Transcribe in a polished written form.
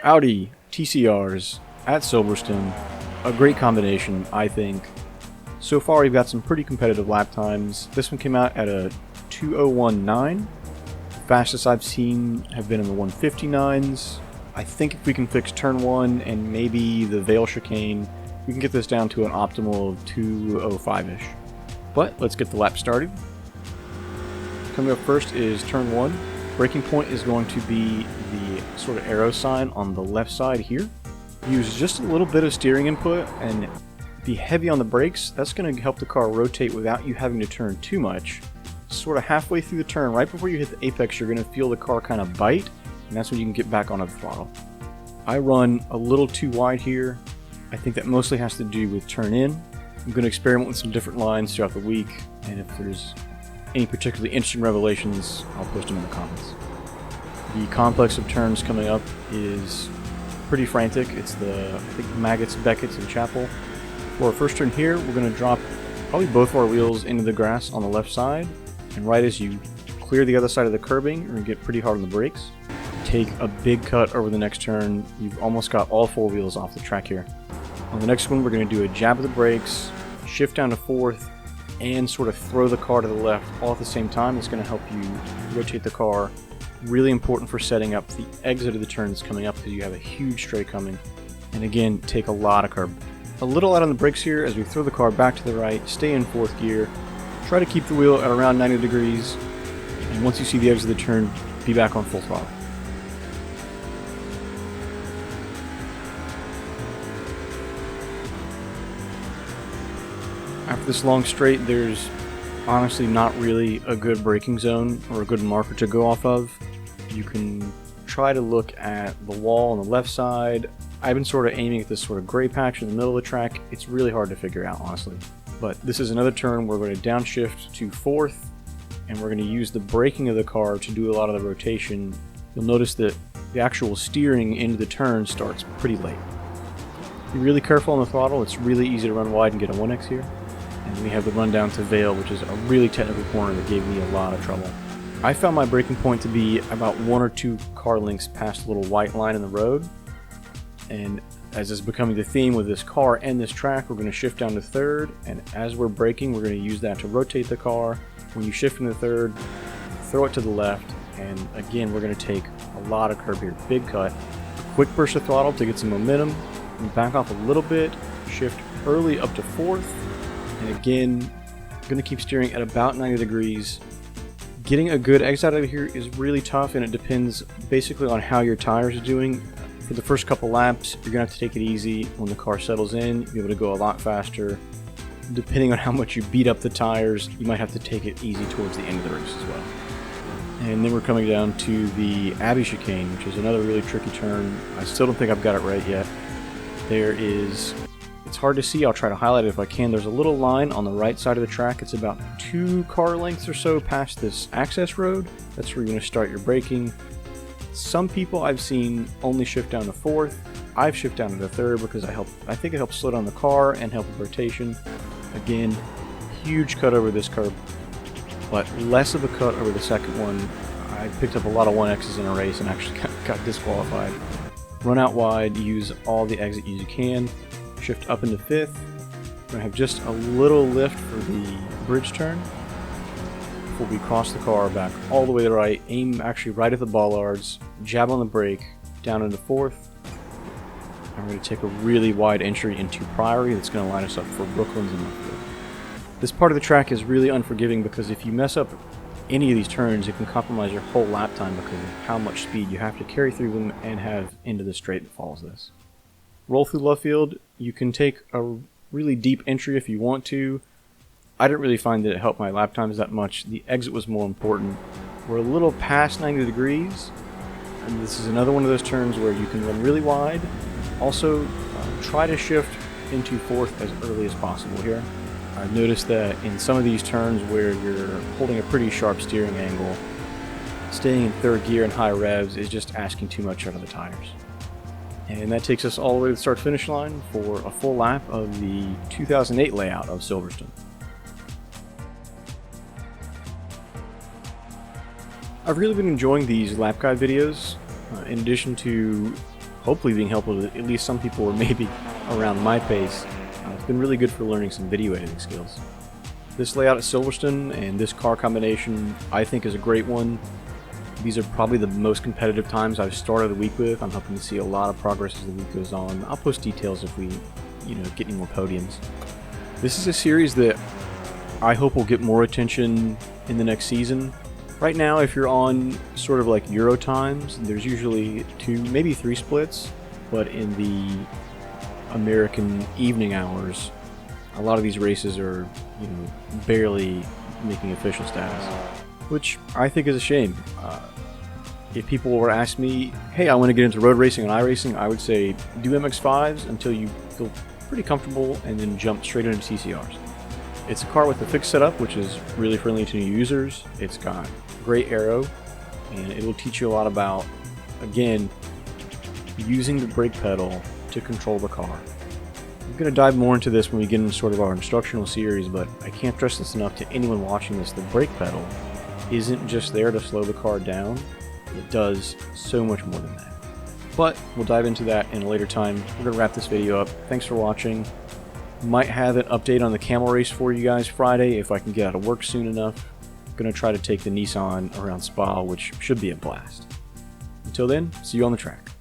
Audi TCRs at Silverstone, a great combination, I think. So far we've got some pretty competitive lap times. This one came out at a 2:01.9. The fastest I've seen have been in the 1:59s. I think if we can fix turn 1 and maybe the Vale chicane, we can get this down to an optimal of 2:05-ish. But let's get the lap started. Coming up first is turn 1. Braking point is going to be the sort of arrow sign on the left side here. Use just a little bit of steering input and be heavy on the brakes. That's going to help the car rotate without you having to turn too much. Sort of halfway through the turn, right before you hit the apex, you're going to feel the car kind of bite, and that's when you can get back onto the throttle. I run a little too wide here. I think that mostly has to do with turn in. I'm going to experiment with some different lines throughout the week, and if there's any particularly interesting revelations, I'll post them in the comments. The complex of turns coming up is pretty frantic. It's the, I think, Maggots, Beckett's, and Chapel. For our first turn here, we're going to drop probably both of our wheels into the grass on the left side, and right as you clear the other side of the curbing, you're going to get pretty hard on the brakes. Take a big cut over the next turn. You've almost got all four wheels off the track here. On the next one, we're going to do a jab of the brakes, shift down to fourth, and sort of throw the car to the left all at the same time. It's going to help you rotate the car. Really important for setting up the exit of the turn that's coming up because you have a huge straight coming. And again, take a lot of curb. A little out on the brakes here as we throw the car back to the right, stay in fourth gear, try to keep the wheel at around 90 degrees, and once you see the exit of the turn, be back on full throttle. After this long straight, there's honestly not really a good braking zone or a good marker to go off of. You can try to look at the wall on the left side. I've been sort of aiming at this sort of gray patch in the middle of the track. It's really hard to figure out, honestly. But this is another turn where we're going to downshift to fourth, and we're going to use the braking of the car to do a lot of the rotation. You'll notice that the actual steering into the turn starts pretty late. Be really careful on the throttle. It's really easy to run wide and get a 1x here. And we have the run down to Vale, which is a really technical corner that gave me a lot of trouble. I found my braking point to be about 1 or 2 car lengths past the little white line in the road. And as is becoming the theme with this car and this track, we're going to shift down to third, and as we're braking, we're going to use that to rotate the car. When you shift into third, throw it to the left, and again, we're going to take a lot of curb here. Big cut, a quick burst of throttle to get some momentum, and back off a little bit, shift early up to fourth, and again, I'm going to keep steering at about 90 degrees. Getting a good exit out of here is really tough, and it depends basically on how your tires are doing. For the first couple laps, you're going to have to take it easy. When the car settles in, you'll be able to go a lot faster. Depending on how much you beat up the tires, you might have to take it easy towards the end of the race as well. And then we're coming down to the Abbey chicane, which is another really tricky turn. I still don't think I've got it right yet. It's hard to see, I'll try to highlight it if I can. There's a little line on the right side of the track. It's about 2 car lengths or so past this access road. That's where you're going to start your braking. Some people I've seen only shift down to fourth. I've shifted down to third because I think it helps slow down the car and help with rotation. Again, huge cut over this curb, but less of a cut over the second one. I picked up a lot of 1Xs in a race and actually got disqualified. Run out wide, use all the exit you can. Shift up into fifth. We're going to have just a little lift for the bridge turn before we cross the car back all the way to the right, aim actually right at the bollards, jab on the brake, down into fourth. And we're going to take a really wide entry into Priory that's going to line us up for Brooklands and Northfield. This part of the track is really unforgiving because if you mess up any of these turns, it can compromise your whole lap time because of how much speed you have to carry through them and have into the straight that follows this. Roll through Lovefield. You can take a really deep entry if you want to. I didn't really find that it helped my lap times that much. The exit was more important. We're a little past 90 degrees, and this is another one of those turns where you can run really wide. Also, try to shift into fourth as early as possible here. I've noticed that in some of these turns where you're holding a pretty sharp steering angle, staying in third gear and high revs is just asking too much out of the tires. And that takes us all the way to the start-finish line for a full lap of the 2008 layout of Silverstone. I've really been enjoying these lap guide videos. In addition to hopefully being helpful to at least some people or maybe around my pace. It's been really good for learning some video editing skills. This layout at Silverstone and this car combination I think is a great one. These are probably the most competitive times I've started the week with. I'm hoping to see a lot of progress as the week goes on. I'll post details if we, get any more podiums. This is a series that I hope will get more attention in the next season. Right now, if you're on sort of like Euro times, there's usually 2, maybe 3 splits, but in the American evening hours, a lot of these races are, barely making official status, which I think is a shame. If people were to ask me, hey, I want to get into road racing and iRacing, I would say do MX-5s until you feel pretty comfortable and then jump straight into TCRs. It's a car with a fixed setup, which is really friendly to new users. It's got great aero, and it will teach you a lot about, again, using the brake pedal to control the car. I'm going to dive more into this when we get into sort of our instructional series, but I can't stress this enough to anyone watching this. The brake pedal isn't just there to slow the car down. It does so much more than that. But we'll dive into that in a later time. We're going to wrap this video up. Thanks for watching. Might have an update on the camel race for you guys Friday if I can get out of work soon enough. I'm going to try to take the Nissan around Spa, which should be a blast. Until then, see you on the track.